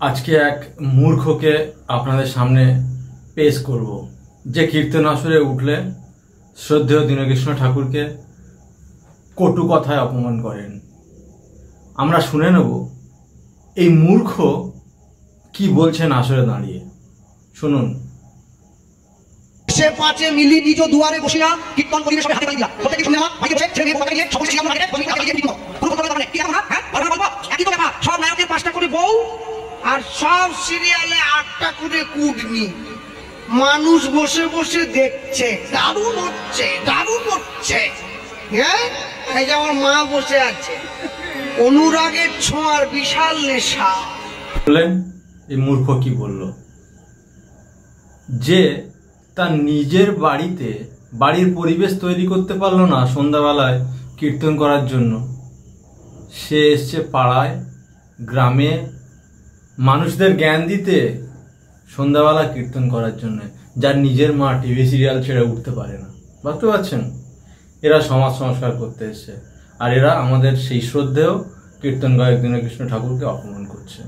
আজকে এক মূর্খকে আপনাদের সামনে পেশ করব, যে কীর্তন আসরে উঠলে শ্রদ্ধেয় দীনকৃষ্ণ ঠাকুরকে কটু কথায় অপমান করেন। আমরা শুনে নেব এই মূর্খ কি বলছেন আসরে দাঁড়িয়ে। শুনুন। সে পাঁচে মিলি নিজ দুয়ারে বসিয়া কীর্তন করিবে সবে হাতে পাইলা প্রত্যেককে শুনে আমার ভাইকে বসে ছেলে মেয়ে কথা নিয়ে সকল শিক্ষা মার্কেটে বমি কাটে দিয়ে দিব পুরো কথা মানে কি জানো না হ্যাঁ বলবো একই তো ব্যাপার। সব নায়কের 5টা করে বউ আর সব সিরিয়ালে 8টা করে কুটনি, মানুষ বসে বসে দেখছে, দারুণ হচ্ছে। হ্যাঁ, এই যে আমার মা বসে আছে, অনুরাগের ছোঁয়ার বিশাল নেশা। বললেন এই মূর্খ কি বলল, যে তার নিজের বাড়ির পরিবেশ তৈরি করতে পারলো না সন্ধ্যাবেলায় কীর্তন করার জন্য, সে এসছে পাড়ায় গ্রামে মানুষদের জ্ঞান দিতে সন্ধ্যাবেলা কীর্তন করার জন্য, যার নিজের মা টিভি সিরিয়াল ছেড়ে উঠতে পারে না। বুঝতে পারছেন? এরা সমাজ সংস্কার করতে এসছে, আর এরা আমাদের সেই শ্রদ্ধেয় কীর্তন গায়ক দীনকৃষ্ণ ঠাকুরকে অপমান করছে।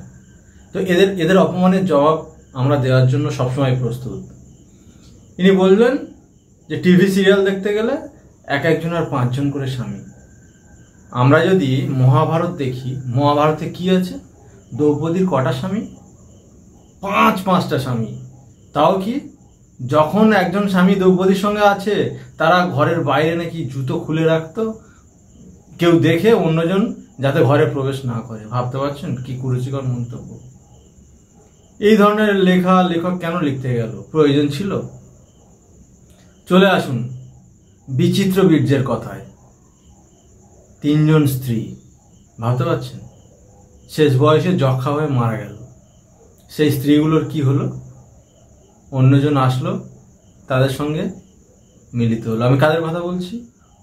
তো এদের অপমানের জবাব আমরা দেওয়ার জন্য সবসময় প্রস্তুত। ইনি বললেন যে টিভি সিরিয়াল দেখতে গেলে একজনের 5 জন করে স্বামী। আমরা যদি মহাভারত দেখি, মহাভারতে কি আছে? দ্রৌপদীর কটা স্বামী? 5টা স্বামী। তাও কি, যখন একজন স্বামী দ্রৌপদীর সঙ্গে আছে, তারা ঘরের বাইরে নাকি জুতো খুলে রাখতো, কেউ দেখে অন্যজন যাতে ঘরে প্রবেশ না করে। ভাবতে পারছেন কি কুরুচিকর মন্তব্য? এই ধরনের লেখক কেন লিখতে গেল? প্রয়োজন ছিল? চলে আসুন বিচিত্র বীর্যের কথায়। 3 জন স্ত্রী, ভাবতে পারছেন? শেষ বয়সে যক্ষা হয়ে মারা গেল। সেই স্ত্রীগুলোর কি হলো? অন্যজন আসলো, তাদের সঙ্গে মিলিত হলো। আমি কাদের কথা বলছি?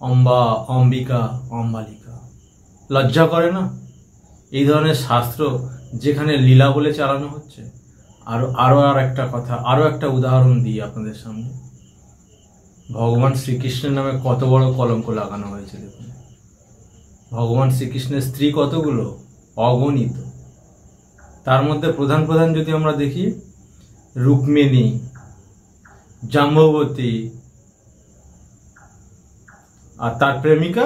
অম্বা, অম্বিকা, অম্বালিকা। লজ্জা করে না? এই ধরনের শাস্ত্র যেখানে লীলা বলে চালানো হচ্ছে। আরো একটা উদাহরণ দিই আপনাদের সামনে। ভগবান শ্রীকৃষ্ণের নামে কত বড় কলঙ্ক লাগানো হয়েছে দেখুন। ভগবান শ্রীকৃষ্ণের স্ত্রী কতগুলো? অগণিত। তার মধ্যে প্রধান যদি আমরা দেখি, রুক্মিণী, জাম্ববতী, আর তার প্রেমিকা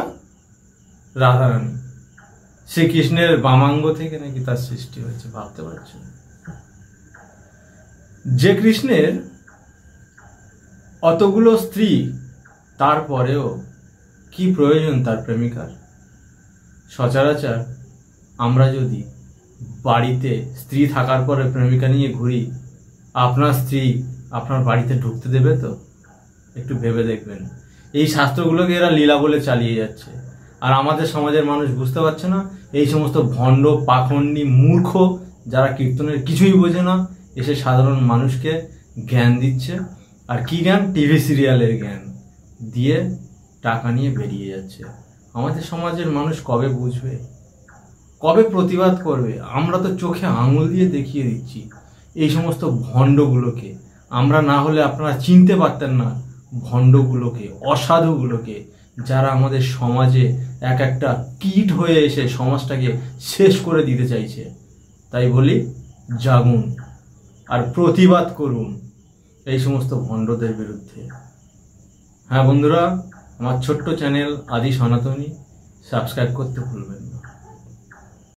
রাধারানী। শ্রীকৃষ্ণের বামাঙ্গ থেকে নাকি তার সৃষ্টি হয়েছে। ভাবতে পারছেন? যে কৃষ্ণের অতগুলো স্ত্রী, তারপরেও কি প্রয়োজন তার প্রেমিকার? সচরাচর আমরা যদি বাড়িতে স্ত্রী থাকার পরে প্রেমিকা নিয়ে ঘুরি, আপনার স্ত্রী আপনার বাড়িতে ঢুকতে দেবে তো? একটু ভেবে দেখবেন। এই শাস্ত্রগুলোকে এরা লীলা বলে চালিয়ে যাচ্ছে, আর আমাদের সমাজের মানুষ বুঝতে পারছে না। এই সমস্ত ভণ্ড, পাখণ্ডী, মূর্খ যারা কীর্তনের কিছুই বোঝে না, এসে সাধারণ মানুষকে জ্ঞান দিচ্ছে। আর কি জ্ঞান? টিভি সিরিয়ালের জ্ঞান দিয়ে টাকা নিয়ে বেরিয়ে যাচ্ছে। আমাদের সমাজের মানুষ কবে বুঝবে? কবে প্রতিবাদ করবে? আমরা তো চোখে আঙুল দিয়ে দেখিয়ে দিচ্ছি এই সমস্ত ভণ্ডগুলোকে। আমরা না হলে আপনারা চিনতে পারতেন না ভণ্ডগুলোকে, অসাধুগুলোকে, যারা আমাদের সমাজে একটা কীট হয়ে এসে সমাজটাকে শেষ করে দিতে চাইছে। তাই বলি, জাগুন আর প্রতিবাদ করুন এই সমস্ত ভণ্ডদের বিরুদ্ধে। হ্যাঁ বন্ধুরা, আমার ছোট্ট চ্যানেল আদি সনাতনী সাবস্ক্রাইব করতে ভুলবেন না।